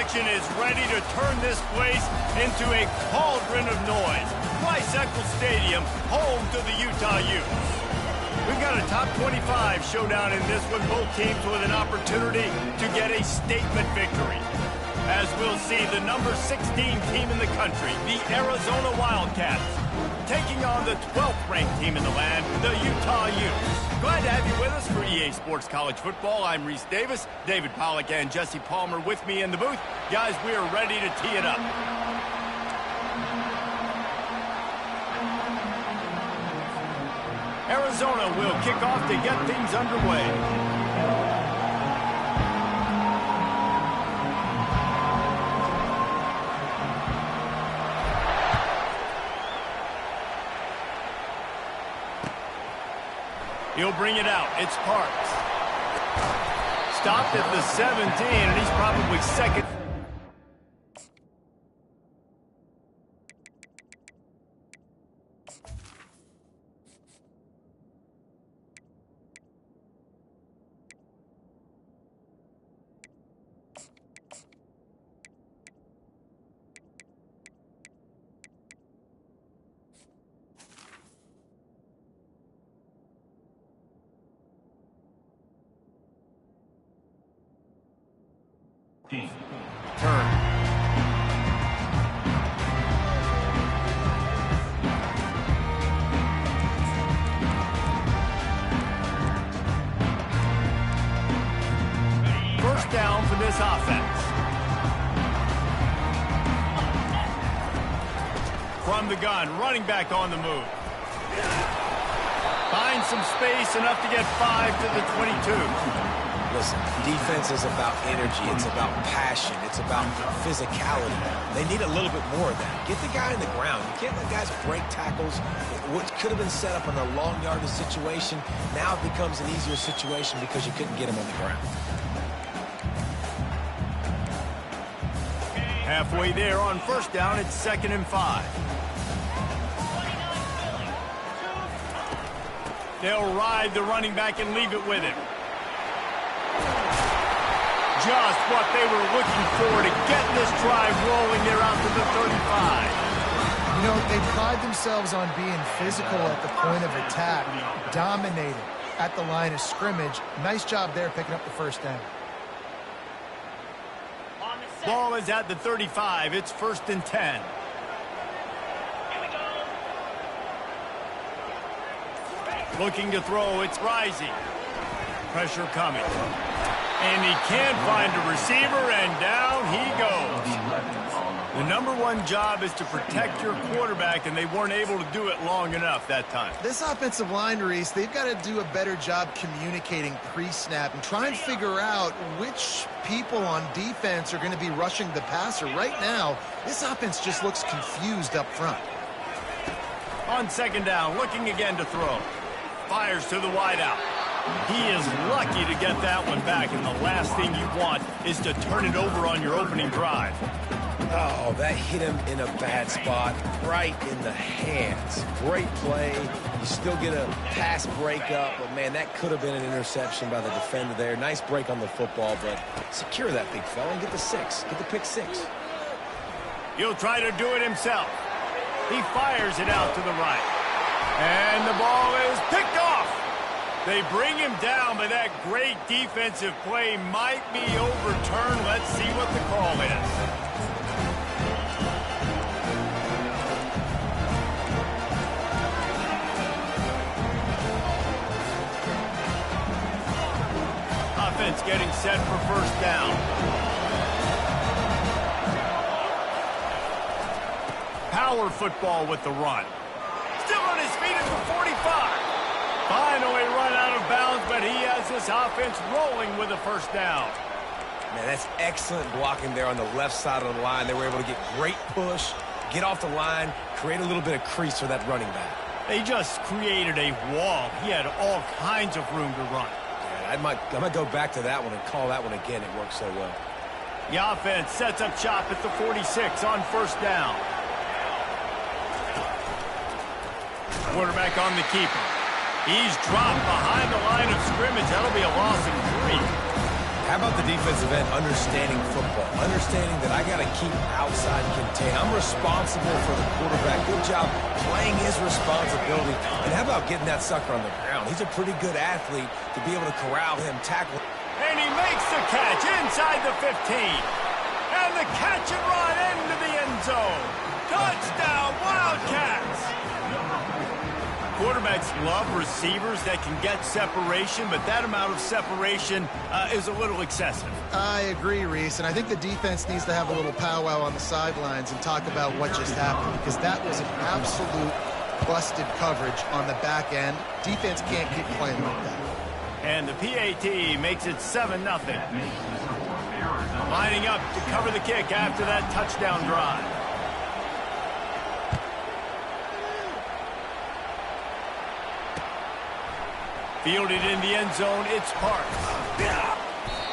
action is ready to turn this place into a cauldron of noise. Bicycle Stadium, home to the Utah Utes. We've got a top 25 showdown in this one, both teams with an opportunity to get a statement victory. As we'll see, the number 16 team in the country, the Arizona Wildcats, taking on the 12th ranked team in the land, the Utah Utes. Glad to have you with us for EA Sports College Football. I'm Reese Davis, David Pollack and Jesse Palmer with me in the booth. Guys, we are ready to tee it up. Arizona will kick off to get things underway. He'll bring it out. It's Parks. Stopped at the 17, and he's probably second. Turn. First down for this offense. From the gun, running back on the move. Finds some space, enough to get 5 to the 22. Listen, defense is about energy. It's about passion. It's about physicality. They need a little bit more of that. Get the guy in the ground. You can't let guys break tackles. What could have been set up in a long yardage situation, now it becomes an easier situation because you couldn't get him on the ground. Halfway there on first down, it's 2nd and 5. They'll ride the running back and leave it with him. Just what they were looking for to get this drive rolling. They're out to the 35. You know, they pride themselves on being physical at the point of attack, dominating at the line of scrimmage. Nice job there picking up the first down. Ball is at the 35. It's 1st and 10. Looking to throw. It's Rising. Pressure coming. And he can't find a receiver, and down he goes. The number one job is to protect your quarterback, and they weren't able to do it long enough that time. This offensive line, Reese, they've got to do a better job communicating pre-snap and try and figure out which people on defense are going to be rushing the passer. Right now, this offense just looks confused up front. On 2nd down, looking again to throw. Fires to the wideout. He is lucky to get that one back, and the last thing you want is to turn it over on your opening drive. Oh, that hit him in a bad spot, right in the hands. Great play. You still get a pass breakup, but, man, that could have been an interception by the defender there. Nice break on the football, but secure that big fella and get the 6. Get the pick 6. He'll try to do it himself. He fires it out to the right. And the ball is picked off. They bring him down, but that great defensive play might be overturned. Let's see what the call is. Offense getting set for first down. Power football with the run. Still on his feet at the 45. Finally run out of bounds, but he has this offense rolling with a first down. Man, that's excellent blocking there on the left side of the line. They were able to get great push, get off the line, create a little bit of crease for that running back. They just created a wall. He had all kinds of room to run. Yeah, I might go back to that one and call that one again. It worked so well. The offense sets up shop at the 46 on first down. Quarterback on the keeper. He's dropped behind the line of scrimmage. That'll be a loss of 3. How about the defensive end understanding football, understanding that I got to keep outside contain. I'm responsible for the quarterback. Good job playing his responsibility. And how about getting that sucker on the ground? He's a pretty good athlete to be able to corral him, tackle. And he makes the catch inside the 15. And the catch and run into the end zone. Touchdown, Wildcats! Quarterbacks love receivers that can get separation, but that amount of separation is a little excessive. I agree, Reese, and I think the defense needs to have a little powwow on the sidelines and talk about what just happened, because that was an absolute busted coverage on the back end. Defense can't keep playing like that. And the PAT makes it 7-0. Lining up to cover the kick after that touchdown drive. Fielded in the end zone, it's Parks.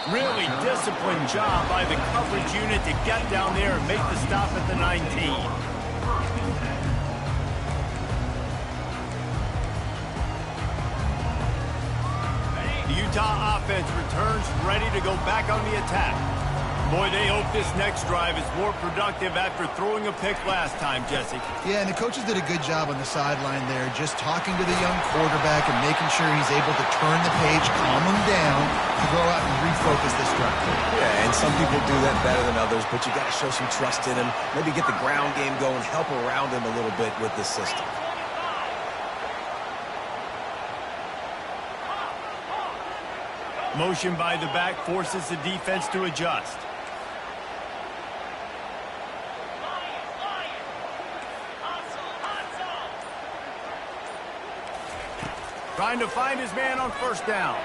Really disciplined job by the coverage unit to get down there and make the stop at the 19. The Utah offense returns ready to go back on the attack. Boy, they hope this next drive is more productive after throwing a pick last time, Jesse. Yeah, and the coaches did a good job on the sideline there, just talking to the young quarterback and making sure he's able to turn the page, calm him down, to go out and refocus this drive. Yeah, and some people do that better than others, but you got to show some trust in him, maybe get the ground game going, help around him a little bit with this system. Motion by the back forces the defense to adjust. Trying to find his man on first down.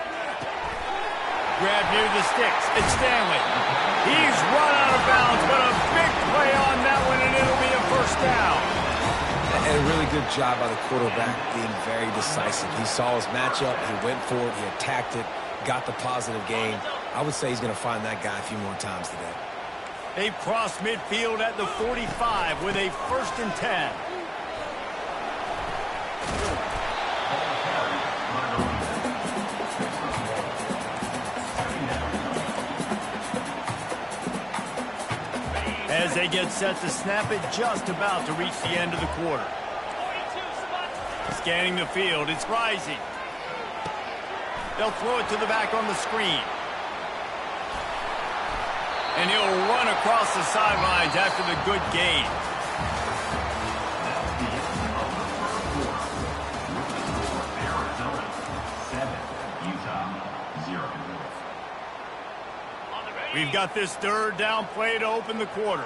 Grab near the sticks. It's Stanley. He's run out of bounds, but a big play on that one, and it'll be a first down. And a really good job by the quarterback being very decisive. He saw his matchup. He went for it. He attacked it. Got the positive gain. I would say he's going to find that guy a few more times today. They've crossed midfield at the 45 with a 1st and 10. As they get set to snap it, just about to reach the end of the quarter. Scanning the field, it's Rising. They'll throw it to the back on the screen. And he'll run across the sidelines after the good gain. We've got this 3rd down play to open the quarter.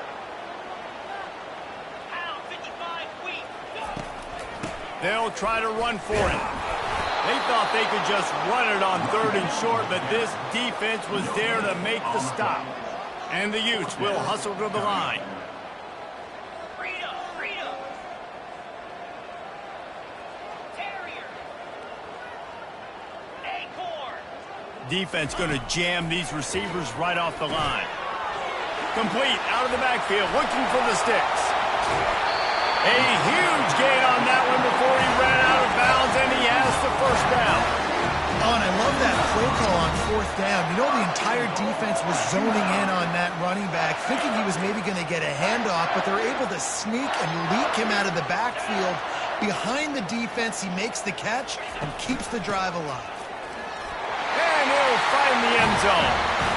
They'll try to run for it. They thought they could just run it on 3rd and short, but this defense was there to make the stop. And the Utes will hustle to the line. Defense going to jam these receivers right off the line. Complete out of the backfield, looking for the sticks. A huge gain on that one before he ran out of bounds, and he has the first down. Oh, and I love that play call on 4th down. You know, the entire defense was zoning in on that running back, thinking he was maybe going to get a handoff, but they're able to sneak and leak him out of the backfield. Behind the defense, he makes the catch and keeps the drive alive. And he'll find the end zone.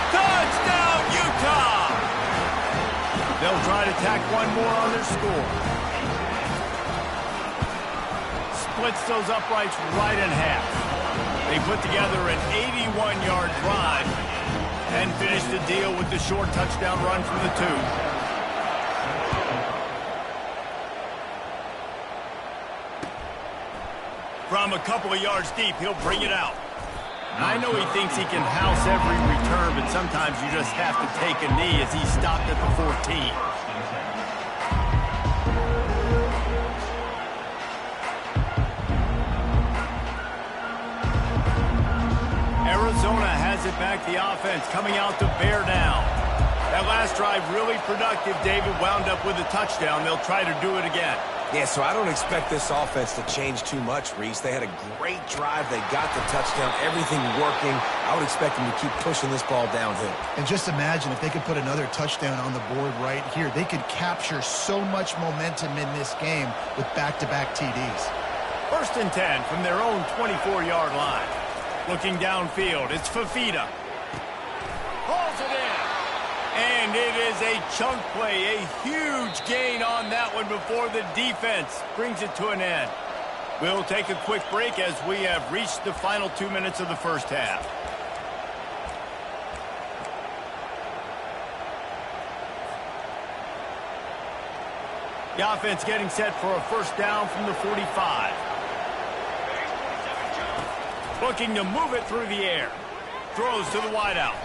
Touchdown, Utah! They'll try to tack one more on their score. Splits those uprights right in half. They put together an 81-yard drive and finish the deal with the short touchdown run from the 2. From a couple of yards deep, he'll bring it out. I know he thinks he can house every return, but sometimes you just have to take a knee as he stopped at the 14. Arizona has it back, the offense coming out to bear down. That last drive really productive. David wound up with a touchdown. They'll try to do it again. Yeah, so I don't expect this offense to change too much, Reese. They had a great drive. They got the touchdown, everything working. I would expect them to keep pushing this ball downhill. And just imagine if they could put another touchdown on the board right here. They could capture so much momentum in this game with back-to-back TDs. 1st and 10 from their own 24-yard line. Looking downfield, it's Fafita. Hauls it in. And it is a chunk play, a huge gain on that one before the defense brings it to an end. We'll take a quick break as we have reached the final 2 minutes of the first half. The offense getting set for a first down from the 45. Looking to move it through the air. Throws to the wideout.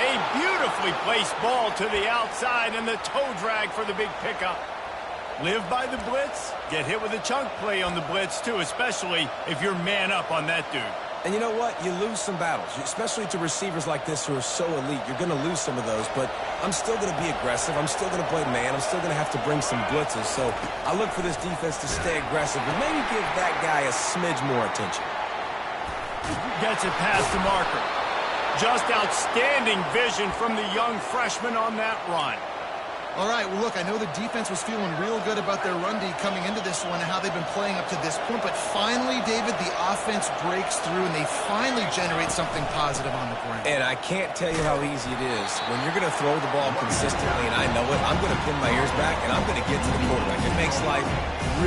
A beautifully placed ball to the outside and the toe drag for the big pickup. Live by the blitz, get hit with a chunk play on the blitz too, especially if you're man up on that dude. And you know what? You lose some battles, especially to receivers like this who are so elite. You're going to lose some of those, but I'm still going to be aggressive. I'm still going to play man. I'm still going to have to bring some blitzes. So I look for this defense to stay aggressive and maybe give that guy a smidge more attention. Gets it past the marker. Just outstanding vision from the young freshman on that run. All right, well, look, I know the defense was feeling real good about their run D coming into this one and how they've been playing up to this point, but finally, David, the offense breaks through and they finally generate something positive on the ground. And I can't tell you how easy it is. When you're going to throw the ball consistently, and I know it, I'm going to pin my ears back and I'm going to get to the quarterback. It makes life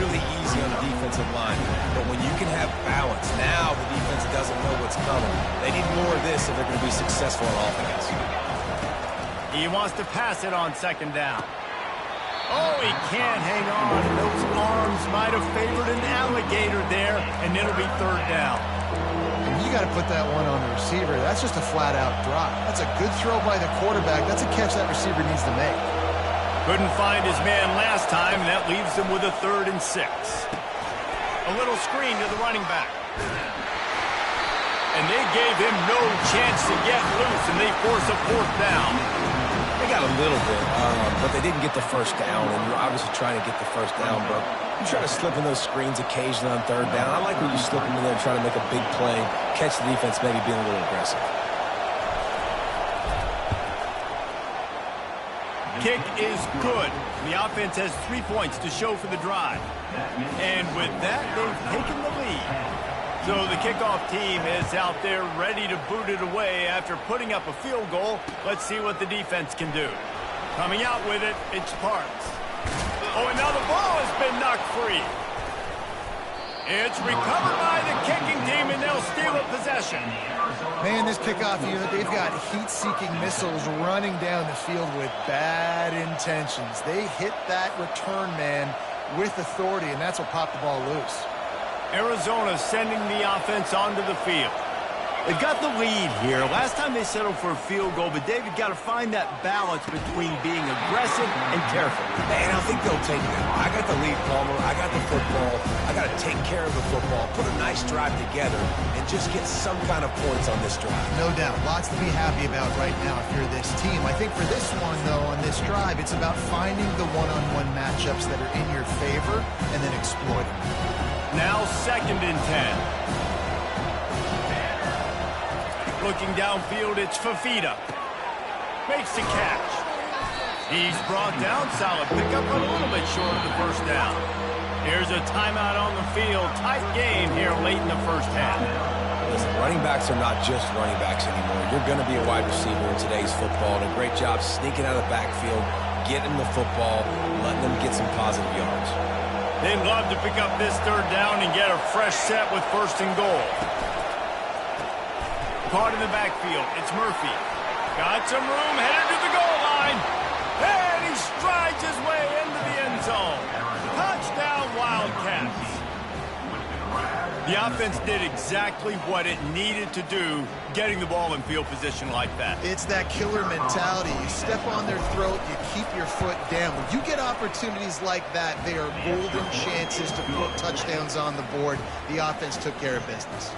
really easy on the defensive line. But when you can have balance, now the defense doesn't know what's coming. They need more of this if they're going to be successful on offense. He wants to pass it on 2nd down. Oh, he can't hang on. Those arms might have favored an alligator there, and it'll be 3rd down. And you got to put that one on the receiver. That's just a flat-out drop. That's a good throw by the quarterback. That's a catch that receiver needs to make. Couldn't find his man last time, and that leaves him with a 3rd and 6. A little screen to the running back. And they gave him no chance to get loose, and they force a 4th down. They got a little bit, but they didn't get the first down, and you're obviously trying to get the first down, but you try to slip in those screens occasionally on 3rd down. I like when you slip them in there and try to make a big play, catch the defense maybe being a little aggressive. Kick is good. The offense has 3 points to show for the drive. And with that, they've taken the lead. So the kickoff team is out there ready to boot it away after putting up a field goal. Let's see what the defense can do. Coming out with it, it's Parks. Oh, and now the ball has been knocked free. It's recovered by the kicking team, and they'll steal a possession. Man, this kickoff unit, they've got heat-seeking missiles running down the field with bad intentions. They hit that return man with authority, and that's what popped the ball loose. Arizona sending the offense onto the field. They've got the lead here. Last time they settled for a field goal, but David got to find that balance between being aggressive and careful. And I think they'll take that. I got the lead, Palmer. I got the football. I got to take care of the football, put a nice drive together, and just get some kind of points on this drive. No doubt. Lots to be happy about right now if you're this team. I think for this one, though, on this drive, it's about finding the one-on-one matchups that are in your favor and then exploiting them. Now 2nd and 10. Looking downfield, it's Fafita. Makes the catch. He's brought down. Solid pickup, but a little bit short of the first down. Here's a timeout on the field. Tight game here late in the first half. Listen, running backs are not just running backs anymore. You're going to be a wide receiver in today's football. And a great job sneaking out of the backfield, getting the football, letting them get some positive yards. They'd love to pick up this 3rd down and get a fresh set with 1st and goal. Caught in the backfield, it's Murphy. Got some room, headed to the goal line. And he strides his way into the end zone. Touchdown, Wildcats. The offense did exactly what it needed to do, getting the ball in field position like that. It's that killer mentality. You step on their throat, you keep your foot down. When you get opportunities like that, they are golden chances to put touchdowns on the board. The offense took care of business.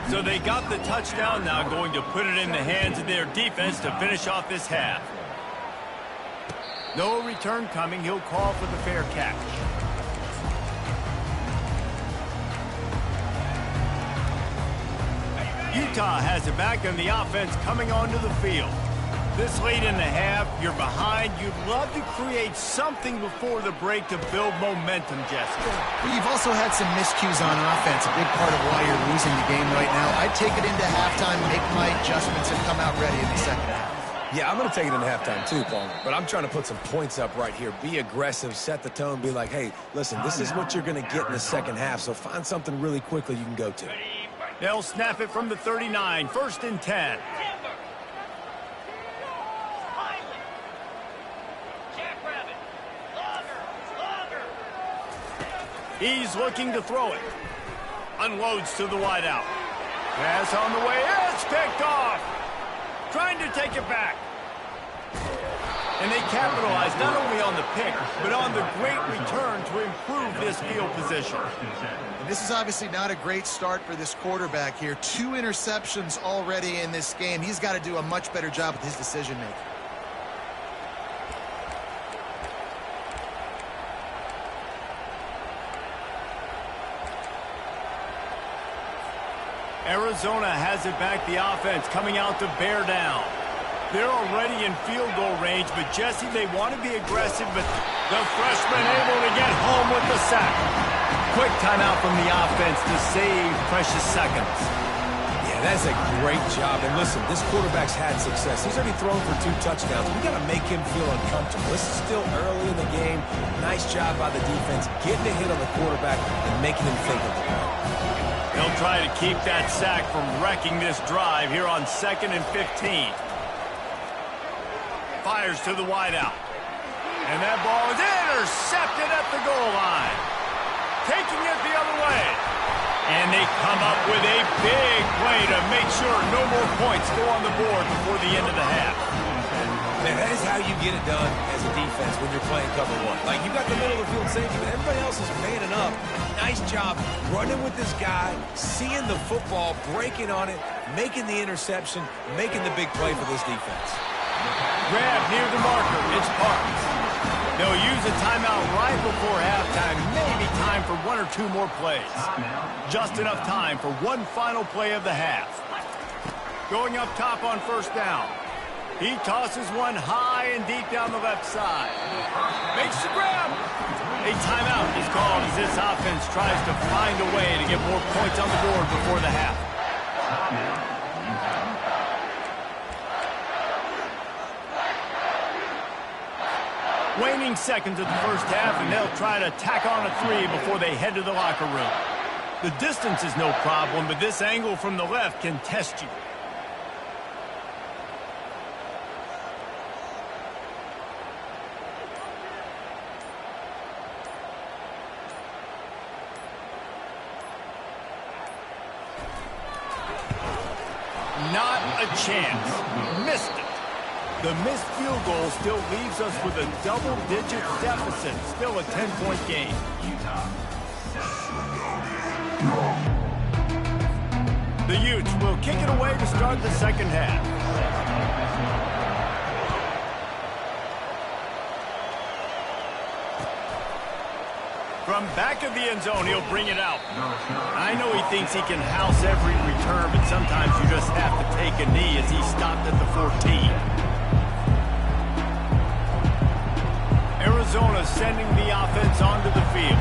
So they got the touchdown, now going to put it in the hands of their defense to finish off this half. No return coming. He'll call for the fair catch. Utah has it back and the offense coming onto the field. This late in the half, you're behind. You'd love to create something before the break to build momentum, Jesse. But you've also had some miscues on offense, a big part of why you're losing the game right now. I'd take it into halftime, make my adjustments, and come out ready in the second half. Yeah, I'm going to take it into halftime too, Paul. But I'm trying to put some points up right here. Be aggressive, set the tone, be like, hey, listen, this is what you're going to get in the second half, so find something really quickly you can go to. They'll snap it from the 39, 1st and 10. He's looking to throw it. Unloads to the wideout. Pass on the way. It's picked off. Trying to take it back. And they capitalize not only on the pick, but on the great return to improve this field position. And this is obviously not a great start for this quarterback here. 2 interceptions already in this game. He's got to do a much better job with his decision-making. Arizona has it back, the offense coming out to bear down. They're already in field goal range, but Jesse, they want to be aggressive, but the freshman able to get home with the sack. Quick timeout from the offense to save precious seconds. Yeah, that's a great job. And listen, this quarterback's had success. He's already thrown for 2 touchdowns. We got to make him feel uncomfortable. This is still early in the game. Nice job by the defense, getting a hit on the quarterback and making him think of the play. They'll try to keep that sack from wrecking this drive here on 2nd and 15. Fires to the wideout. And that ball is intercepted at the goal line. Taking it the other way. And they come up with a big play to make sure no more points go on the board before the end of the half. Man, that is how you get it done as a defense when you're playing cover 1. Like, you've got the middle of the field safety, but everybody else is manning up. Nice job running with this guy, seeing the football, breaking on it, making the interception, making the big play for this defense. Grab near the marker. It's Parks. They'll use a timeout right before halftime. Maybe time for 1 or 2 more plays. Just enough time for one final play of the half. Going up top on 1st down. He tosses one high and deep down the left side. Makes the grab. A timeout is called as this offense tries to find a way to get more points on the board before the half. Waning seconds of the first half, and they'll try to tack on a 3 before they head to the locker room. The distance is no problem, but this angle from the left can test you. Not a chance. Missed it. The missed field goal still leaves us with a double-digit deficit. Still a 10-point game. The Utes will kick it away to start the second half. From back of the end zone, he'll bring it out. I know he thinks he can house every return, but sometimes you just have to take a knee as he stopped at the 14. Arizona sending the offense onto the field.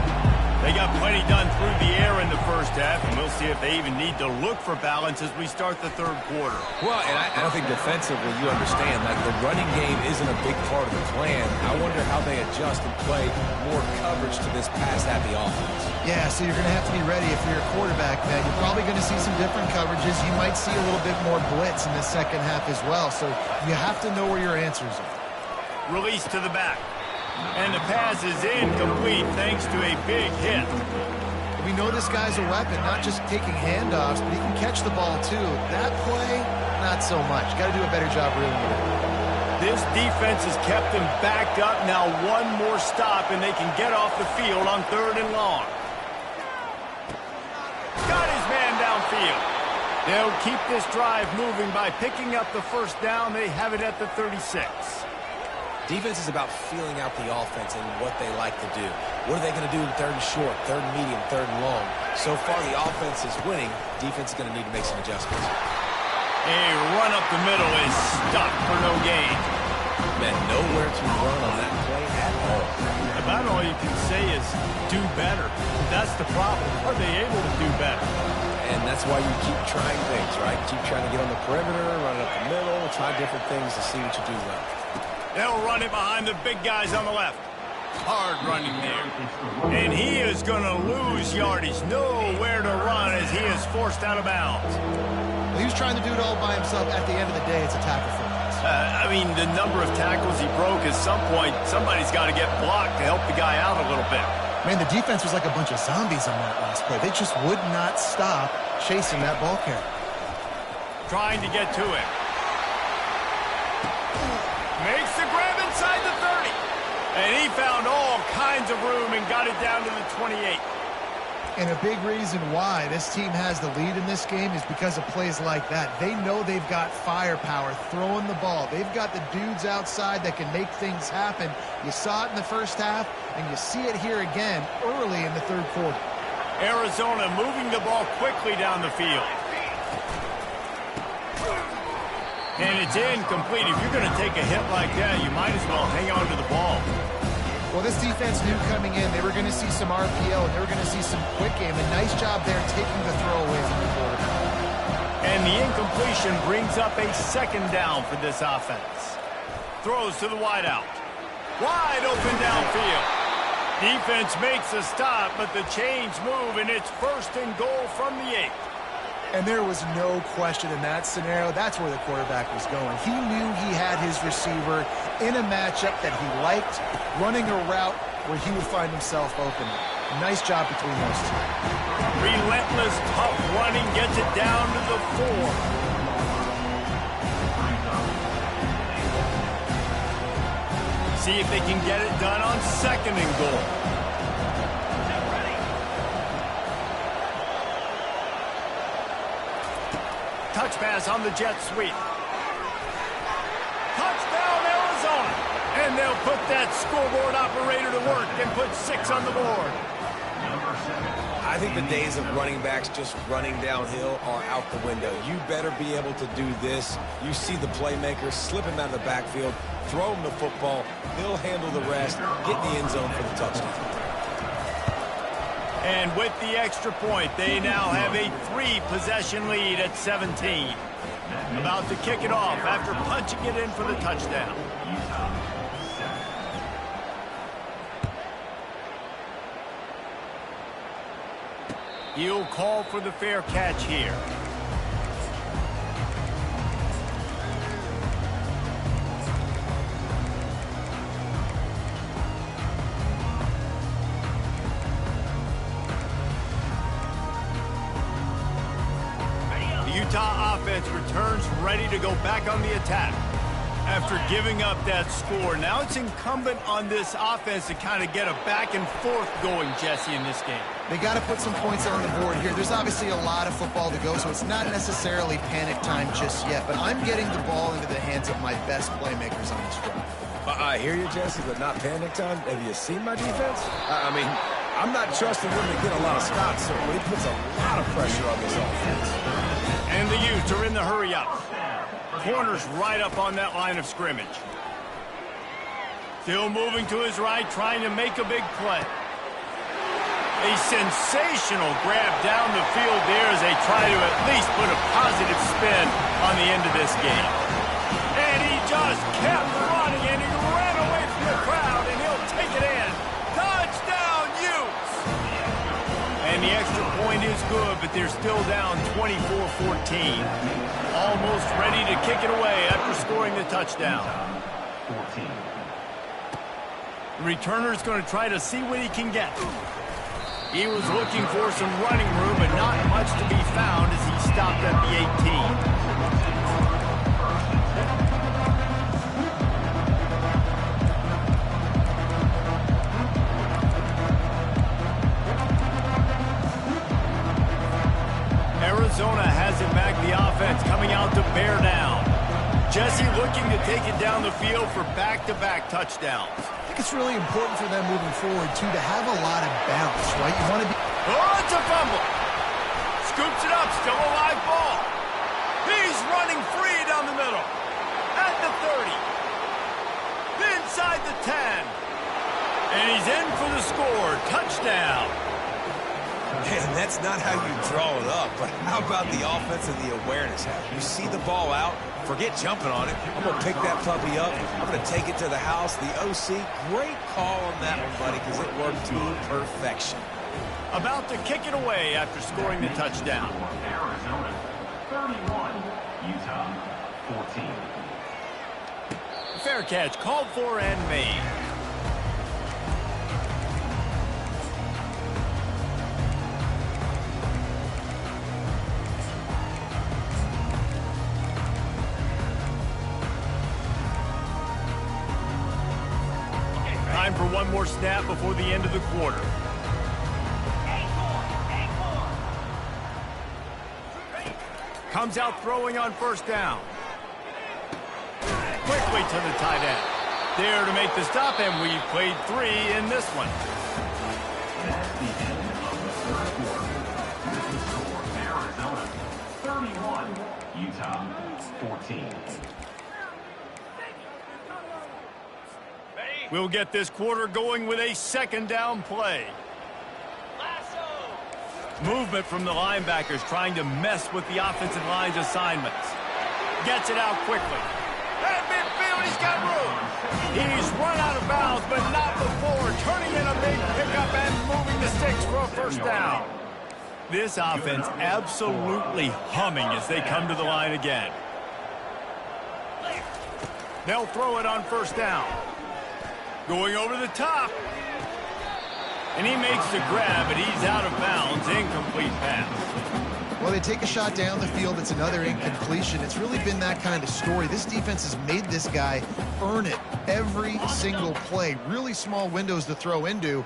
They got plenty done through the air in the first half, and we'll see if they even need to look for balance as we start the 3rd quarter. Well, and I think defensively, you understand, like the running game isn't a big part of the plan. I wonder how they adjust and play more coverage to this pass-happy offense. Yeah, so you're going to have to be ready if you're a quarterback, man. You're probably going to see some different coverages. You might see a little bit more blitz in the second half as well, so you have to know where your answers are. Release to the back. And the pass is incomplete thanks to a big hit. We know this guy's a weapon, not just taking handoffs, but he can catch the ball too. That play, not so much. Got to do a better job reeling it in. This defense has kept them backed up. Now one more stop and they can get off the field on 3rd and long. Got his man downfield. They'll keep this drive moving by picking up the 1st down. They have it at the 36. Defense is about feeling out the offense and what they like to do. What are they going to do in 3rd and short, 3rd and medium, 3rd and long? So far, the offense is winning. Defense is going to need to make some adjustments. A run up the middle is stuck for no gain. Man, nowhere to run on that play at all. About all you can say is do better. That's the problem. Are they able to do better? And that's why you keep trying things, right? Keep trying to get on the perimeter, run it up the middle, try different things to see what you do well. They'll run it behind the big guys on the left. Hard running there. And he is going to lose yardage. Nowhere to run as he is forced out of bounds. Well, he was trying to do it all by himself. At the end of the day, it's a tackle for loss. I mean, the number of tackles he broke, at some point, somebody's got to get blocked to help the guy out a little bit. Man, the defense was like a bunch of zombies on that last play. They just would not stop chasing that ball carrier. Trying to get to it. Makes the grab inside the 30. And he found all kinds of room and got it down to the 28. And a big reason why this team has the lead in this game is because of plays like that. They know they've got firepower throwing the ball. They've got the dudes outside that can make things happen. You saw it in the first half, and you see it here again early in the third quarter. Arizona moving the ball quickly down the field. And it's incomplete. If you're going to take a hit like that, you might as well hang on to the ball. Well, this defense knew coming in they were going to see some RPO and they were going to see some quick game. A nice job there taking the throw away from the quarterback. And the incompletion brings up a second down for this offense. Throws to the wideout. Wide open downfield. Defense makes a stop, but the chains move, and it's first and goal from the 8. And there was no question in that scenario. That's where the quarterback was going. He knew he had his receiver in a matchup that he liked, running a route where he would find himself open. Nice job between those two. Relentless, tough running gets it down to the 4. See if they can get it done on second and goal. Touch pass on the jet sweep. Touchdown, Arizona. And they'll put that scoreboard operator to work and put 6 on the board. I think the days of running backs just running downhill are out the window. You better be able to do this. You see the playmaker, slip him out of the backfield, throw him the football, he'll handle the rest, get in the end zone for the touchdown. And with the extra point, they now have a 3-possession lead at 17. About to kick it off after punching it in for the touchdown. He'll call for the fair catch here. Utah offense returns ready to go back on the attack. After giving up that score, now it's incumbent on this offense to kind of get a back and forth going, Jesse, in this game. They got to put some points on the board here. There's obviously a lot of football to go, so it's not necessarily panic time just yet, but I'm getting the ball into the hands of my best playmakers on this drive. I hear you, Jesse, but not panic time. Have you seen my defense? I mean, I'm not trusting them to get a lot of stops, so he puts a lot of pressure on this offense. And the Utes are in the hurry-up. Corner's right up on that line of scrimmage. Still moving to his right, trying to make a big play. A sensational grab down the field there as they try to at least put a positive spin on the end of this game. And he just kept running, and he ran away from the crowd, and he'll take it in. Touchdown, Utes! And the extra point is good, but they're still down 24-14. Almost ready to kick it away after scoring the touchdown. The returner's going to try to see what he can get. He was looking for some running room, but not much to be found as he stopped at the 18. Arizona has it back, the offense coming out to bear down. Jesse looking to take it down the field for back-to-back touchdowns. I think it's really important for them moving forward, too, to have a lot of balance, right? You want to be... Oh, it's a fumble. Scoops it up, still a live ball. He's running middle. At the 30. Inside the 10. And he's in for the score. Touchdown. Man, that's not how you draw it up, but how about the offense and the awareness? You see the ball out, forget jumping on it. I'm going to pick that puppy up. I'm going to take it to the house. The OC, great call on that one, buddy, because it worked to perfection. About to kick it away after scoring the touchdown. Arizona 31, Utah 14. Fair catch called for and made. Time for one more snap before the end of the quarter. Comes out throwing on first down. Quickly to the tight end. There to make the stop, and we've played 3 in this one. That's the end of the third quarter. The score, Arizona 31, Utah 14. We'll get this quarter going with a second down play. Movement from the linebackers trying to mess with the offensive line's assignments. Gets it out quickly. At midfield, he's got room. He's run out of bounds, but not before turning in a big pickup and moving the sticks for a first down. This offense absolutely humming as they come to the line again. They'll throw it on first down. Going over the top. And he makes the grab, but he's out of bounds. Incomplete pass. Well, they take a shot down the field. It's another incompletion. It's really been that kind of story. This defense has made this guy earn it every single play. Really small windows to throw into.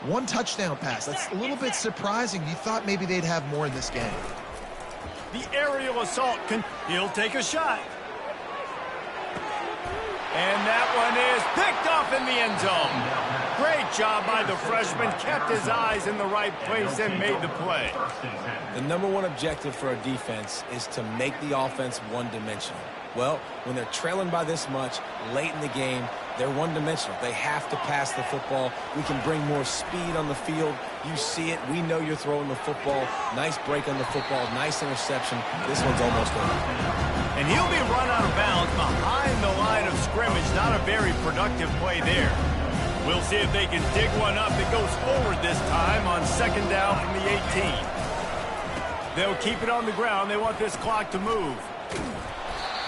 One touchdown pass. That's a little bit surprising. You thought maybe they'd have more in this game. The aerial assault. He'll take a shot. And that one is picked off in the end zone. Great job by the freshman. Kept his eyes in the right place and made the play. The number one objective for a defense is to make the offense one-dimensional. Well, when they're trailing by this much late in the game, they're one-dimensional. They have to pass the football. We can bring more speed on the field. You see it. We know you're throwing the football. Nice break on the football. Nice interception. This one's almost over. And he'll be run out of bounds behind the line of scrimmage. Not a very productive play there. We'll see if they can dig one up that goes forward this time on second down from the 18. They'll keep it on the ground. They want this clock to move.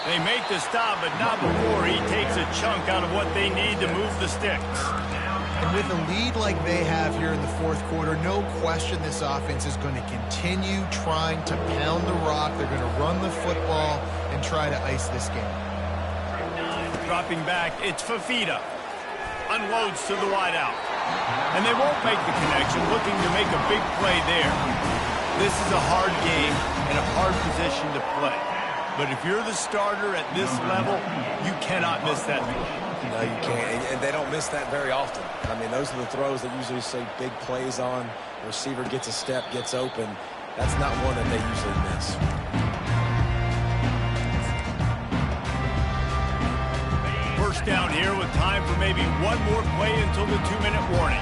They make the stop, but not before he takes a chunk out of what they need to move the sticks. And with a lead like they have here in the fourth quarter, no question this offense is going to continue trying to pound the rock. They're going to run the football and try to ice this game. Dropping back, it's Fafita. Unloads to the wideout. And they won't make the connection, looking to make a big play there. This is a hard game and a hard position to play. But if you're the starter at this level, you cannot miss that throw. No, you can't. And they don't miss that very often. I mean, those are the throws that usually say big plays on. The receiver gets a step, gets open. That's not one that they usually miss. First down here with time for maybe one more play until the 2-minute warning.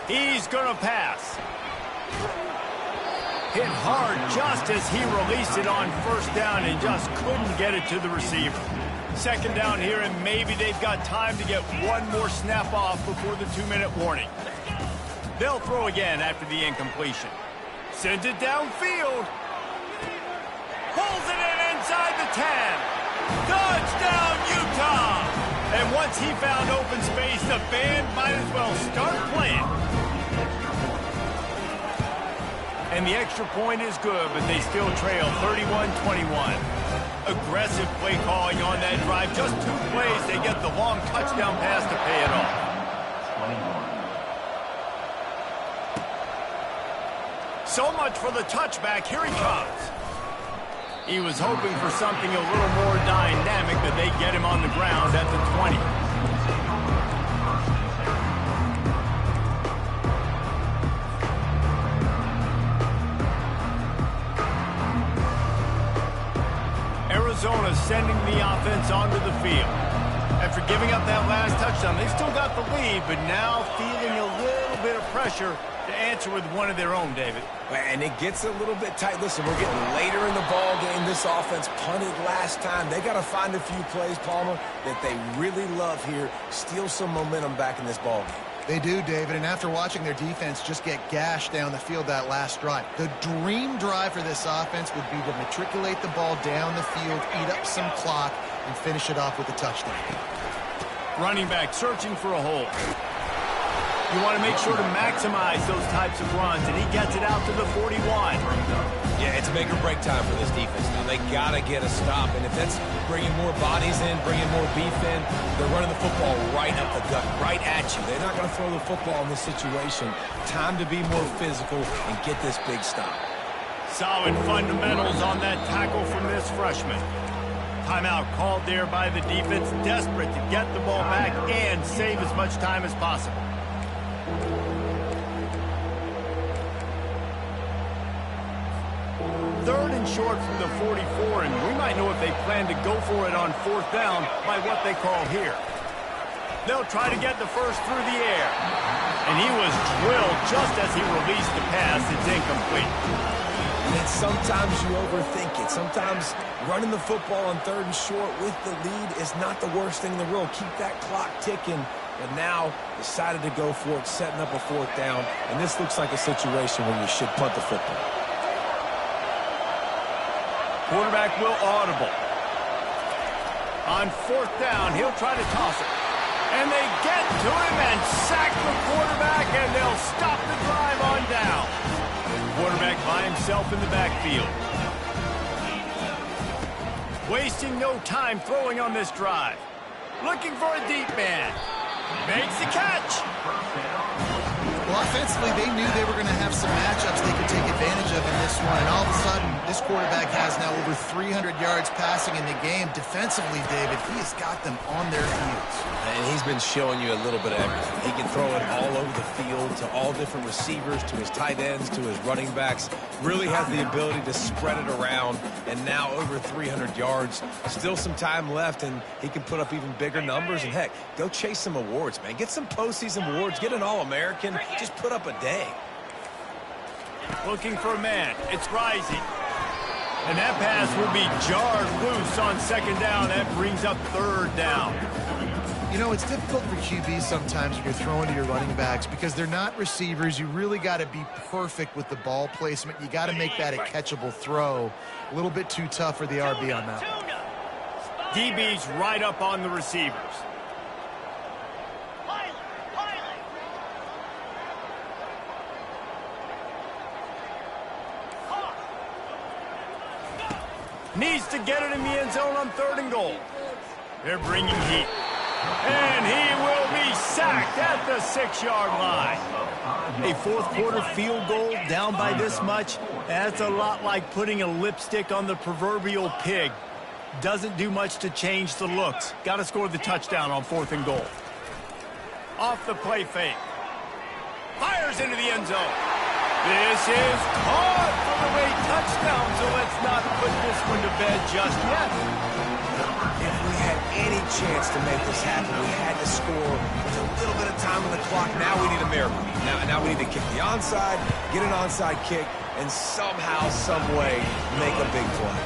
He's going to pass. Hit hard just as he released it on first down and just couldn't get it to the receiver. Second down here, and maybe they've got time to get one more snap off before the 2-minute warning. They'll throw again after the incompletion. Sends it downfield. Pulls it in inside the 10. Touchdown, Utah! And once he found open space, the band might as well start playing. And the extra point is good, but they still trail 31-21. Aggressive play calling on that drive. Just 2 plays, they get the long touchdown pass to pay it off. 21. So much for the touchback. Here he comes. He was hoping for something a little more dynamic, but they get him on the ground at the 20. sending the offense onto the field. After giving up that last touchdown, they still got the lead, but now feeling a little bit of pressure to answer with one of their own, David. And it gets a little bit tight. Listen, we're getting later in the ball game. This offense punted last time. They got to find a few plays, Palmer, that they really love here. Steal some momentum back in this ball game. They do, David, and after watching their defense just get gashed down the field that last drive, the dream drive for this offense would be to matriculate the ball down the field, eat up some clock, and finish it off with a touchdown. Running back searching for a hole. You want to make sure to maximize those types of runs, and he gets it out to the 41. Yeah, it's make or break time for this defense now. They got to get a stop, and if that's bringing more bodies in, bringing more beef in, they're running the football right up the gut, right at you. They're not going to throw the football in this situation. Time to be more physical and get this big stop. Solid fundamentals on that tackle from this freshman. Timeout called there by the defense, desperate to get the ball back and save as much time as possible. Third and short from the 44, and we might know if they plan to go for it on fourth down by what they call here. They'll try to get the first through the air. And he was drilled just as he released the pass. It's incomplete. And sometimes you overthink it. Sometimes running the football on third and short with the lead is not the worst thing in the world. Keep that clock ticking. But now decided to go for it, setting up a fourth down. And this looks like a situation where you should punt the football. Quarterback will audible. On fourth down, he'll try to toss it. And they get to him and sack the quarterback, and they'll stop the drive on down. Quarterback by himself in the backfield. Wasting no time throwing on this drive. Looking for a deep man. Makes the catch. Well, offensively, they knew they were going to have some matchups they could take advantage of in this one. And all of a sudden, this quarterback has now over 300 yards passing in the game. Defensively, David, he has got them on their heels. And he's been showing you a little bit of everything. He can throw it all over the field to all different receivers, to his tight ends, to his running backs. Really has the ability to spread it around. And now over 300 yards. Still some time left, and he can put up even bigger numbers. And, heck, go chase some awards, man. Get some postseason awards. Get an All-American. Just put up a day. Looking for a man. It's Rising. And that pass will be jarred loose on second down. That brings up third down. You know, it's difficult for QBs sometimes when you're throwing to your running backs because they're not receivers. You really got to be perfect with the ball placement. You got to make that a catchable throw. A little bit too tough for the RB on that. DB's right up on the receivers. Needs to get it in the end zone on third and goal. They're bringing heat. And he will be sacked at the 6-yard line. A fourth quarter field goal down by this much, that's a lot like putting a lipstick on the proverbial pig. Doesn't do much to change the looks. Got to score the touchdown on fourth and goal. Off the play fake. Fires into the end zone. This is caught for the late touchdown, so let's not put this one to bed just yet. If we had any chance to make this happen, we had to score. There's a little bit of time on the clock. Now we need a miracle. Now we need to kick the onside, get an onside kick, and somehow, some way, make a big play.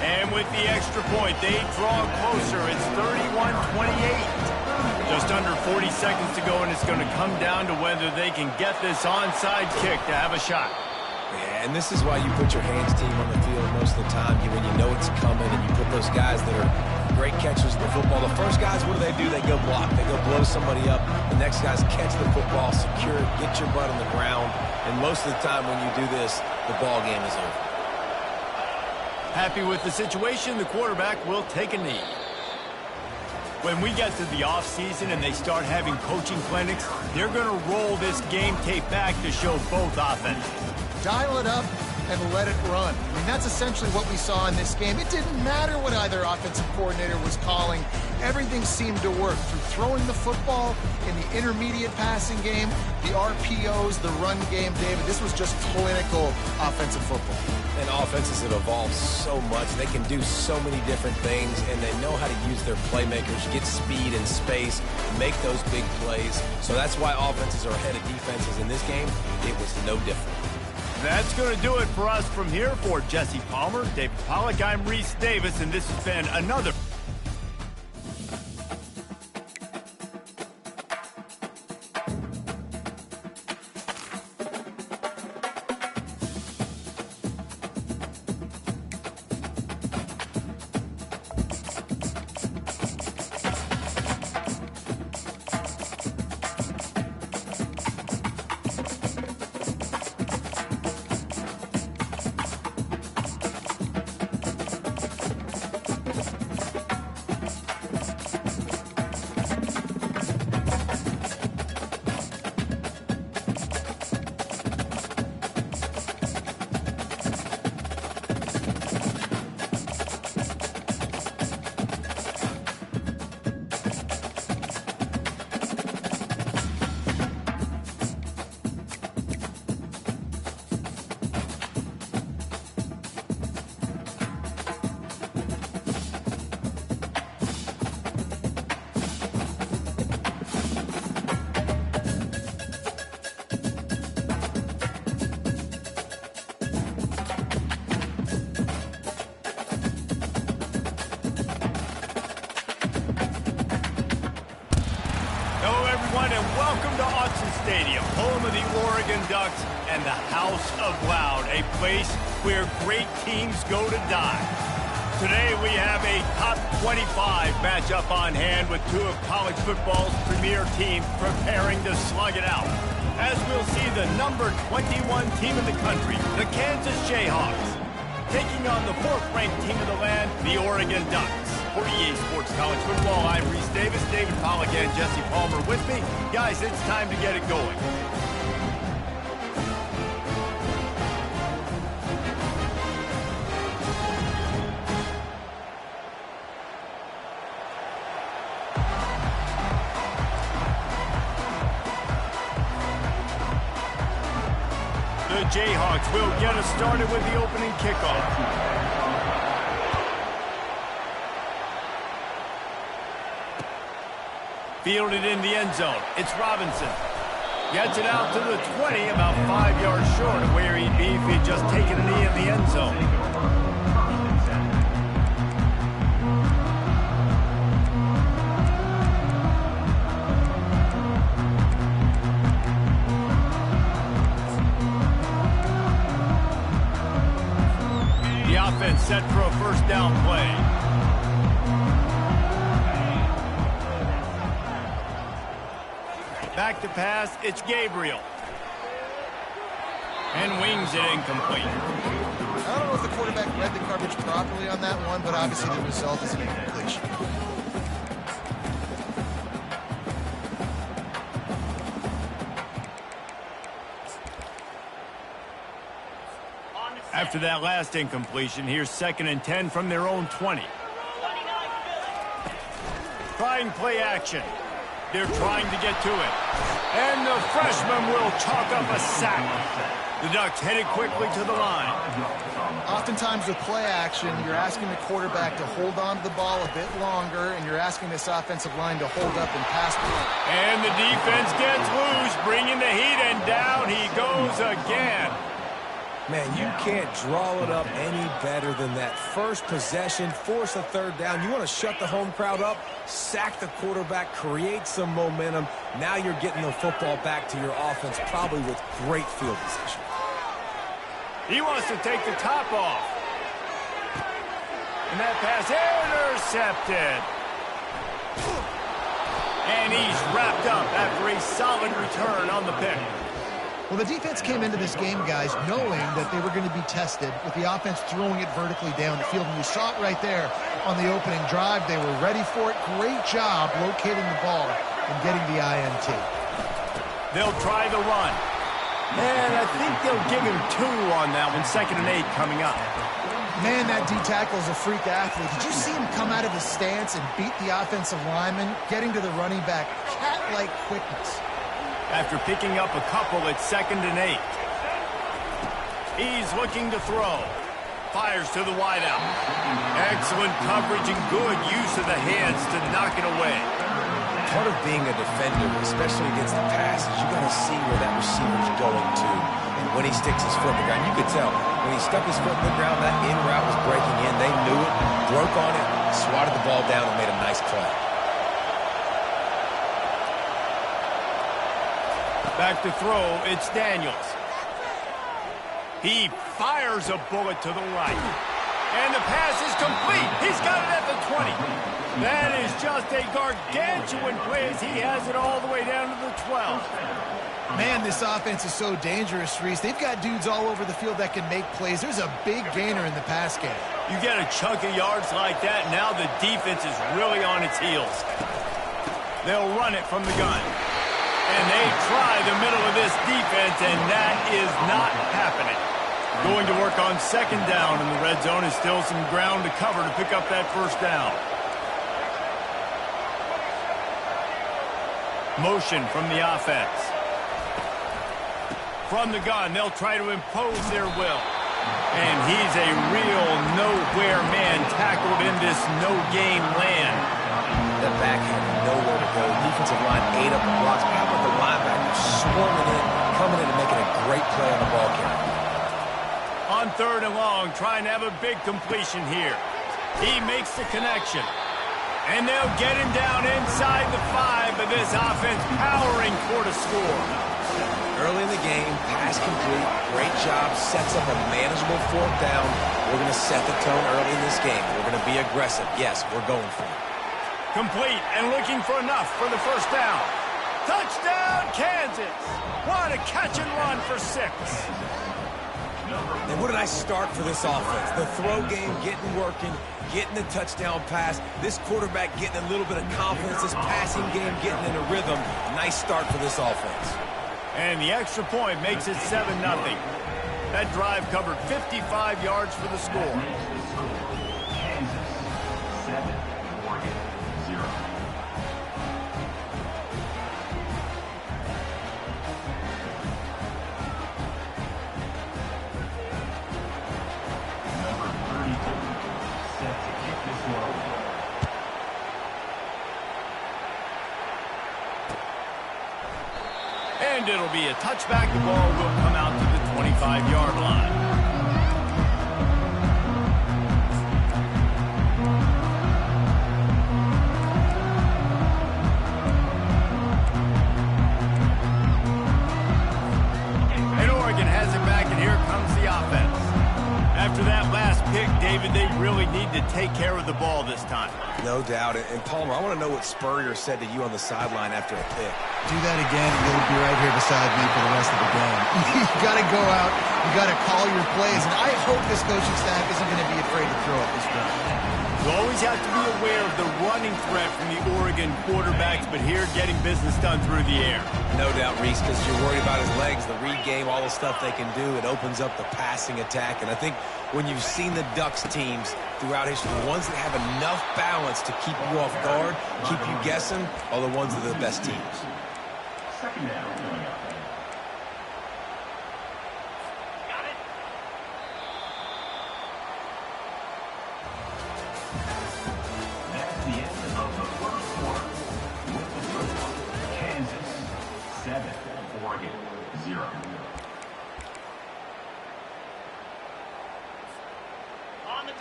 And with the extra point, they draw closer. It's 31-28. Just under 40 seconds to go, and it's going to come down to whether they can get this onside kick to have a shot. Yeah, and this is why you put your hands team on the field most of the time when you know it's coming, and you put those guys that are great catchers of the football. The first guys, what do? They go block. They go blow somebody up. The next guys catch the football, secure it, get your butt on the ground. And most of the time when you do this, the ball game is over. Happy with the situation, the quarterback will take a knee. When we get to the offseason and they start having coaching clinics, they're going to roll this game tape back to show both offenses. Dial it up, and let it run. I mean, that's essentially what we saw in this game. It didn't matter what either offensive coordinator was calling. Everything seemed to work through throwing the football in the intermediate passing game, the RPOs, the run game. David, this was just clinical offensive football. And offenses have evolved so much. They can do so many different things, and they know how to use their playmakers, get speed and space, make those big plays. So that's why offenses are ahead of defenses in this game. It was no different. That's going to do it for us from here. For Jesse Palmer, David Pollack, I'm Reese Davis, and this has been another and welcome to Ncaa Stadium, home of the Oregon Ducks and the House of Loud, a place where great teams go to die. Today we have a top 25 matchup on hand with two of college football's premier teams preparing to slug it out. As we'll see the number 21 team in the country, the Kansas Jayhawks, taking on the fourth-ranked team of the land, the Oregon Ducks. For EA Sports College Football, I'm Reese Davis, David Pollack, and Jesse Palmer with me. Guys, it's time to get it going. The Jayhawks will get us started with the opening kickoff. Fielded in the end zone. It's Robinson. Gets it out to the 20, about 5 yards short of where he'd be if he'd just taken a knee in the end zone. The offense set for a first down play. Back to pass, it's Gabriel. And wings it incomplete. I don't know if the quarterback read the coverage properly on that one, but obviously the result is an incompletion. After that last incompletion, here's 2nd and 10 from their own 20. Trying play action. They're trying to get to it. And the freshman will chalk up a sack. The Ducks headed quickly to the line. Oftentimes with play action, you're asking the quarterback to hold on to the ball a bit longer, and you're asking this offensive line to hold up and pass through. And the defense gets loose, bringing the heat, and down he goes again. Man, you can't draw it up any better than that. First possession, force a third down. You want to shut the home crowd up, sack the quarterback, create some momentum. Now you're getting the football back to your offense, probably with great field position. He wants to take the top off. And that pass intercepted. And he's wrapped up after a solid return on the pick. Well, the defense came into this game, guys, knowing that they were going to be tested with the offense throwing it vertically down the field. And you saw it right there on the opening drive. They were ready for it. Great job locating the ball and getting the INT. They'll try the run. And I think they'll give him 2 on that one. 2nd and 8 coming up. Man, that D-tackle is a freak athlete. Did you see him come out of his stance and beat the offensive lineman, getting to the running back? Cat-like quickness. After picking up a couple, it's 2nd and 8. He's looking to throw. Fires to the wideout. Excellent coverage and good use of the hands to knock it away. Part of being a defender, especially against the pass, is you got to see where that receiver's going to. And when he sticks his foot in the ground, you could tell. When he stuck his foot in the ground, that in route was breaking in. They knew it, broke on it, swatted the ball down, and made a nice play. Back to throw, it's Daniels. He fires a bullet to the right. And the pass is complete. He's got it at the 20. That is just a gargantuan play as he has it all the way down to the 12. Man, this offense is so dangerous, Reese. They've got dudes all over the field that can make plays. There's a big gainer in the pass game. You get a chunk of yards like that, now the defense is really on its heels. They'll run it from the gun. And they try the middle of this defense, and that is not happening. Going to work on 2nd down, and the red zone is still some ground to cover to pick up that 1st down. Motion from the offense. From the gun, they'll try to impose their will. And he's a real nowhere man tackled in this no-game land. That back had nowhere to go. Defensive line ate up the blocks. How about the linebacker swarming in, coming in and making a great play on the ball carrier? On 3rd and long, trying to have a big completion here. He makes the connection. And they'll get him down inside the 5, but this offense powering for the score. Early in the game, pass complete. Great job. Sets up a manageable 4th down. We're going to set the tone early in this game. We're going to be aggressive. Yes, we're going for it. Complete and looking for enough for the 1st down. Touchdown, Kansas! What a catch and run for 6. And what did I start for this offense? The throw game getting working, getting the touchdown pass. This quarterback getting a little bit of confidence. This passing game getting in a rhythm. Nice start for this offense. And the extra point makes it 7-0. That drive covered 55 yards for the score. Kansas 7, Oregon 0. Number 32, set to kick this one away. And it'll be a touchback. The ball will come out to the 25-yard line. And Oregon has it back, and here comes the offense. After that last pick, David, they really need to take care of the ball this time. No doubt. And Palmer, I want to know what Spurrier said to you on the sideline after the pick. Do that again, and you'll be right here beside me for the rest of the game. You got to go out. You got to call your plays, and I hope this coaching staff isn't going to be afraid to throw at this point. You always have to be aware of the running threat from the Oregon quarterbacks, but here getting business done through the air. No doubt, Reese, because you're worried about his legs, the read game, all the stuff they can do. It opens up the passing attack. And I think when you've seen the Ducks teams throughout history, the ones that have enough balance to keep you off guard, keep you guessing, are the ones that are the best teams. 2nd down coming up. That's the end of the 1st quarter. With the score, Kansas 7, Oregon 0.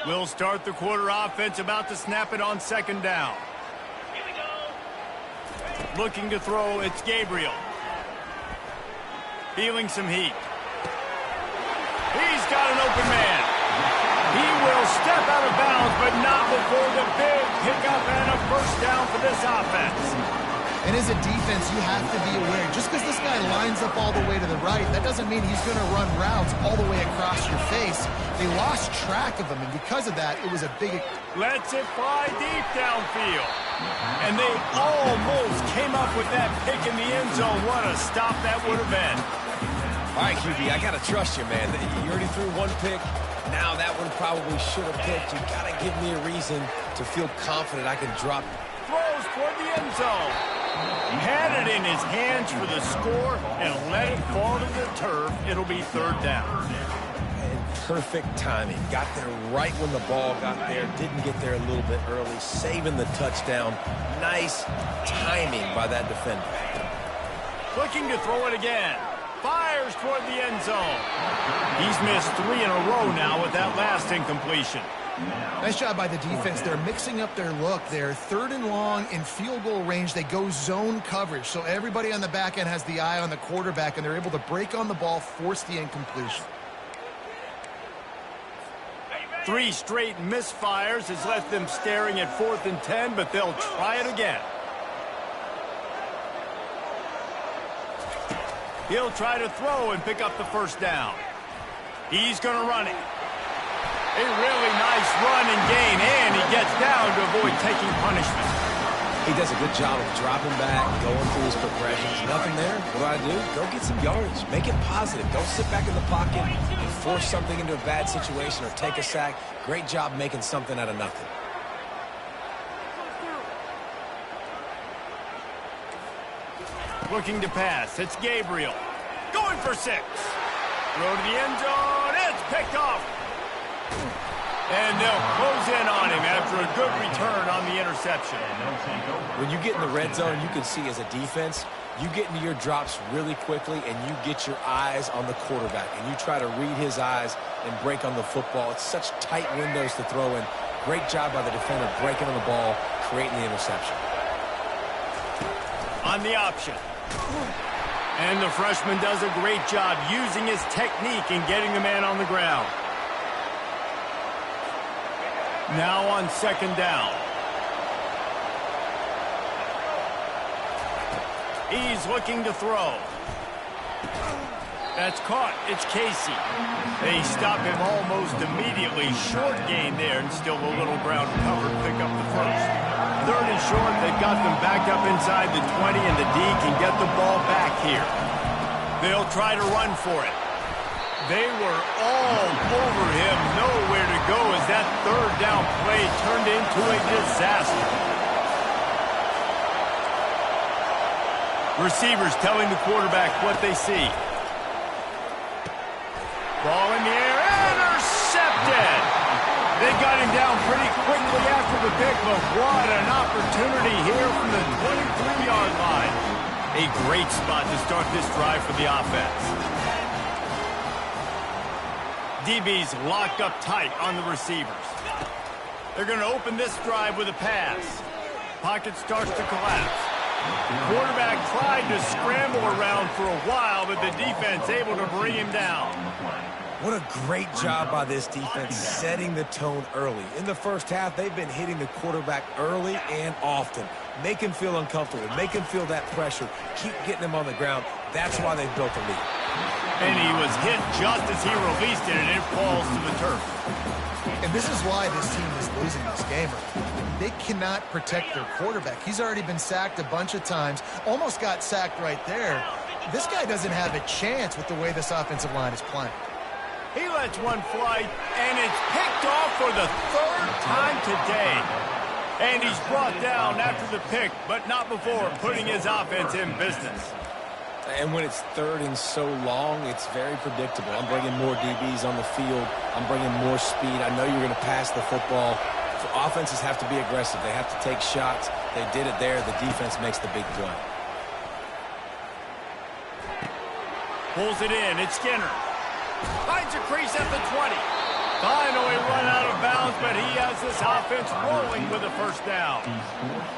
We'll start the quarter offense, about to snap it on 2nd down. Looking to throw, it's Gabriel. Feeling some heat. He's got an open man. He will step out of bounds, but not before the big pickup and a 1st down for this offense. And as a defense, you have to be aware. Just because this guy lines up all the way to the right, that doesn't mean he's going to run routes all the way across your face. They lost track of him, and because of that, it was a big... Lets it fly deep downfield. And they almost came up with that pick in the end zone. What a stop that would have been. All right, QB, I got to trust you, man. You already threw one pick. Now that one probably should have picked. You got to give me a reason to feel confident I can drop. Throws toward the end zone. Had it in his hands for the score and let it fall to the turf. It'll be third down. And perfect timing. Got there right when the ball got there. Didn't get there a little bit early. Saving the touchdown. Nice timing by that defender. Looking to throw it again. Fires toward the end zone. He's missed 3 in a row now with that last incompletion. Nice job by the defense. They're mixing up their look. They're 3rd and long in field goal range. They go zone coverage. So everybody on the back end has the eye on the quarterback, and they're able to break on the ball, force the incompletion. 3 straight misfires has left them staring at 4th and 10, but they'll try it again. He'll try to throw and pick up the first down. He's going to run it. A really nice run and gain, and he gets down to avoid taking punishment. He does a good job of dropping back, going through his progressions. Nothing there. What do? Go get some yards. Make it positive. Don't sit back in the pocket and force something into a bad situation or take a sack. Great job making something out of nothing. Looking to pass. It's Gabriel. Going for 6. Throw to the end zone. It's picked off. And they'll close in on him after a good return on the interception. When you get in the red zone, you can see as a defense, you get into your drops really quickly and you get your eyes on the quarterback. And you try to read his eyes and break on the football. It's such tight windows to throw in. Great job by the defender breaking on the ball, creating the interception. On the option. And the freshman does a great job using his technique and getting the man on the ground. Now on 2nd down. He's looking to throw. That's caught. It's Casey. They stop him almost immediately. Short gain there and still a little ground covered. Pick up the first. 3rd and short. They've got them backed up inside the 20, and the D can get the ball back here. They'll try to run for it. They were all over him. Nowhere to go as that 3rd down play turned into a disaster. Receivers telling the quarterback what they see. Ball in the air, intercepted. They got him down pretty quickly after the pick, but what an opportunity here from the 23-yard line. A great spot to start this drive for the offense. DB's locked up tight on the receivers. They're going to open this drive with a pass. Pocket starts to collapse. The quarterback tried to scramble around for a while, but the defense able to bring him down. What a great job by this defense setting the tone early. In the first half, they've been hitting the quarterback early and often. Make him feel uncomfortable. Make him feel that pressure. Keep getting him on the ground. That's why they built the lead. And he was hit just as he released it, and it falls to the turf. And this is why this team is losing this game. They cannot protect their quarterback. He's already been sacked a bunch of times. Almost got sacked right there. This guy doesn't have a chance with the way this offensive line is playing. He lets one fly, and it's picked off for the 3rd time today. And he's brought down after the pick, but not before putting his offense in business. And when it's 3rd and so long, it's very predictable. I'm bringing more DBs on the field. I'm bringing more speed. I know you're going to pass the football. Offenses have to be aggressive. They have to take shots. They did it there. The defense makes the big play. Pulls it in. It's Skinner. Finds a crease at the 20. Finally run out of bounds, but he has this offense rolling with a first down.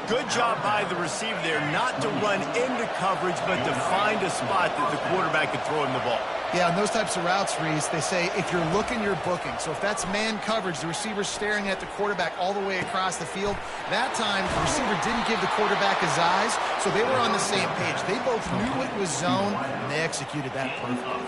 Good job by the receiver there not to run into coverage, but to find a spot that the quarterback could throw him the ball. Yeah, on those types of routes, Reese, they say if you're looking, you're booking. So if that's man coverage, the receiver's staring at the quarterback all the way across the field. That time, the receiver didn't give the quarterback his eyes, so they were on the same page. They both knew it was zone, and they executed that perfectly.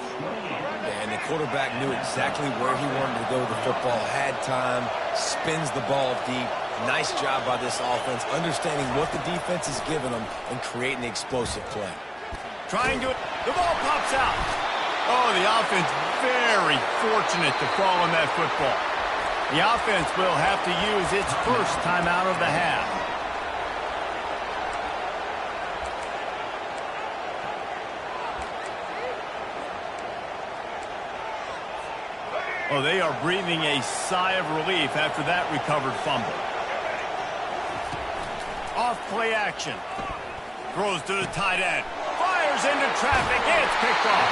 And the quarterback knew exactly where he wanted to go with the football, had time, spins the ball deep. Nice job by this offense, understanding what the defense is giving them and creating the explosive play. Trying to... The ball pops out. Oh, offense very fortunate to fall on that football. The offense will have to use its first timeout of the half. Oh, they are breathing a sigh of relief after that recovered fumble. Off play action. Throws to the tight end. Fires into traffic. It's picked off.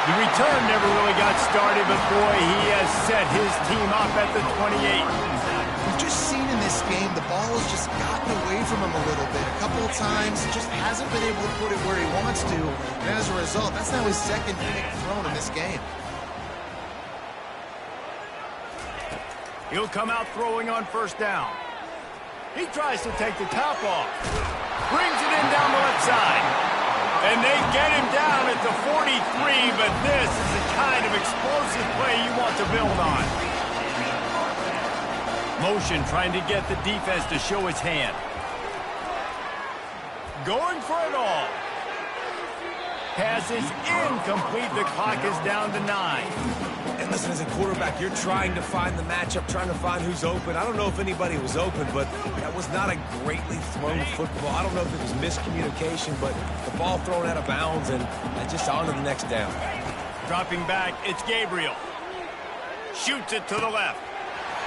The return never really got started, but boy, he has set his team up at the 28. We've just seen in this game the ball has just gotten away from him a little bit. A couple of times, just hasn't been able to put it where he wants to. And as a result, that's now his second pick thrown in this game. He'll come out throwing on first down. He tries to take the top off. Brings it in down the left side. And they get him down at the 43, but this is the kind of explosive play you want to build on. Motion trying to get the defense to show his hand. Going for it all. Pass is incomplete. The clock is down to 9. And listen, as a quarterback, you're trying to find the matchup, trying to find who's open. I don't know if anybody was open, but that was not a greatly thrown football. I don't know if it was miscommunication, but the ball thrown out of bounds and just on to the next down. Dropping back, it's Gabriel. Shoots it to the left.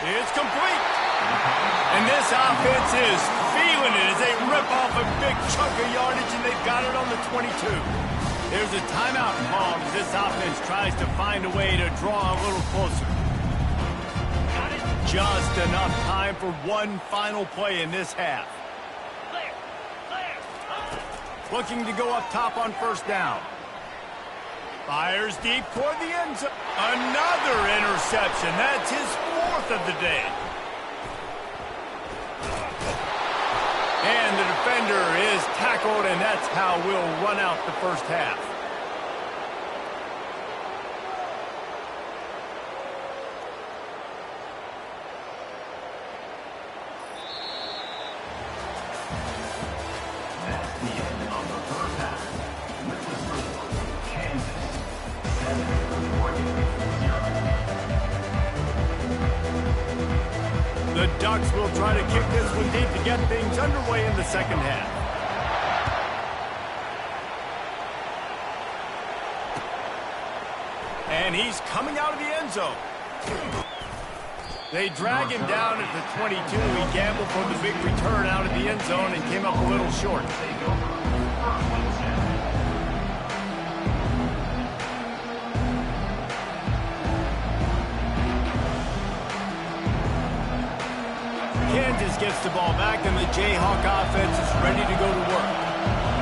It's complete. And this offense is feeling it as they rip off a big chunk of yardage, and they've got it on the 22. There's a timeout called as this offense tries to find a way to draw a little closer. Just enough time for one final play in this half. Looking to go up top on first down. Fires deep toward the end zone. Another interception. That's his 4th of the day. And the defender is tackled, and that's how we'll run out the first half. That's the end of the first half. With the score, Kansas 7, Oregon 0. The Ducks will try to kick this one deep to get things underway in the second half. And he's coming out of the end zone. They drag him down at the 22. He gambled for the big return out of the end zone and came up a little short. Kansas gets the ball back, and the Jayhawk offense is ready to go to work.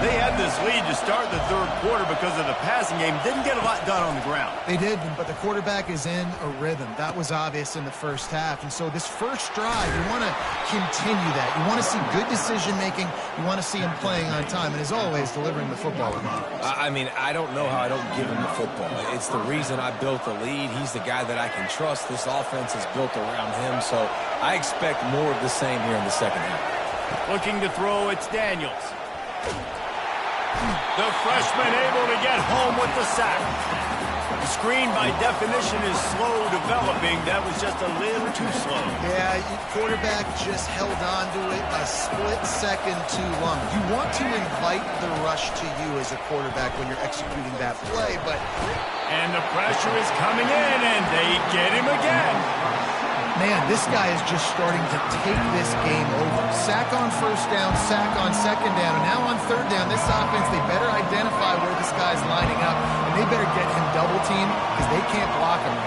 They had this lead to start the third quarter because of the passing game. Didn't get a lot done on the ground. They did, but the quarterback is in a rhythm. That was obvious in the first half. And so this first drive, you want to continue that. You want to see good decision-making. You want to see him playing on time. And as always, delivering the football. I mean, I don't know how I don't give him the football. It's the reason I built the lead. He's the guy that I can trust. This offense is built around him. So I expect more of the same here in the second half. Looking to throw, it's Daniels. The freshman able to get home with the sack. The screen, by definition, is slow developing. That was just a little too slow. Yeah, quarterback just held on to it a split second too long. You want to invite the rush to you as a quarterback when you're executing that play, but... And the pressure is coming in, and they get him again. Man, this guy is just starting to take this game over. Sack on first down, sack on second down, and now on third down, this offense, they better identify where this guy's lining up, and they better get him double-teamed because they can't block him.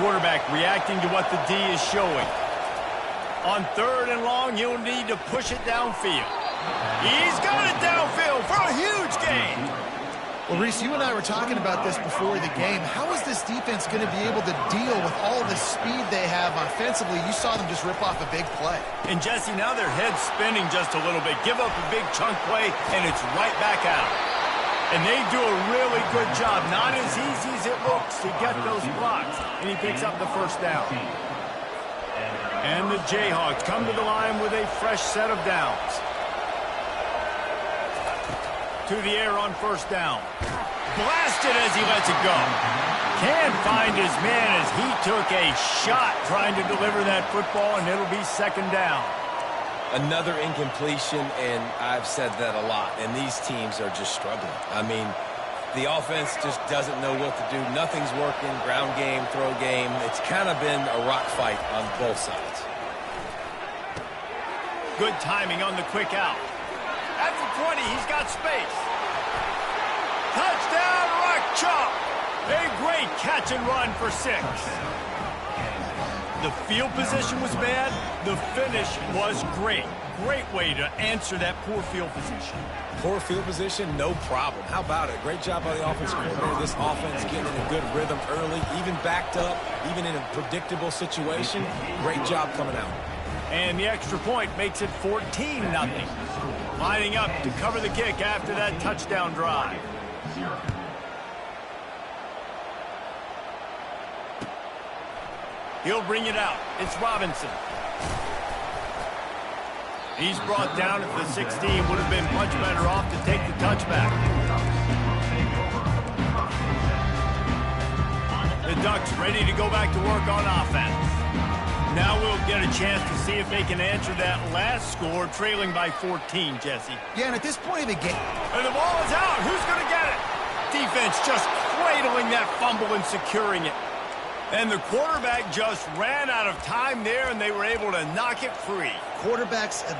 Quarterback reacting to what the D is showing. On third and long, he'll need to push it downfield. He's got it downfield for a huge gain. Well, Reese, you and I were talking about this before the game. How is this defense going to be able to deal with all the speed they have offensively? You saw them just rip off a big play. And, Jesse, now their head's spinning just a little bit. Give up a big chunk play, and it's right back out. And they do a really good job. Not as easy as it looks to get those blocks. And he picks up the first down. And the Jayhawks come to the line with a fresh set of downs. to the air on first down. Blasted as he lets it go. Can't find his man as he took a shot trying to deliver that football, and it'll be second down. Another incompletion, and I've said that a lot, and these teams are just struggling. I mean, the offense just doesn't know what to do. Nothing's working, ground game, throw game. It's kind of been a rock fight on both sides. Good timing on the quick out. At the 20, he's got space. Touchdown, Ncaa! A great catch and run for 6. The field position was bad. The finish was great. Great way to answer that poor field position. Poor field position, no problem. How about it? Great job by the offensive coordinator. This offense getting in a good rhythm early, even backed up, even in a predictable situation. Great job coming out. And the extra point makes it 14-0. Lining up to cover the kick after that touchdown drive. He'll bring it out. It's Robinson. He's brought down at the 16. Would have been much better off to take the touchback. The Ducks ready to go back to work on offense. Now we'll get a chance to see if they can answer that last score, trailing by 14, Jesse. Yeah, and at this point of the game... And the ball is out. Who's going to get it? Defense just cradling that fumble and securing it. And the quarterback just ran out of time there, and they were able to knock it free. Quarterbacks have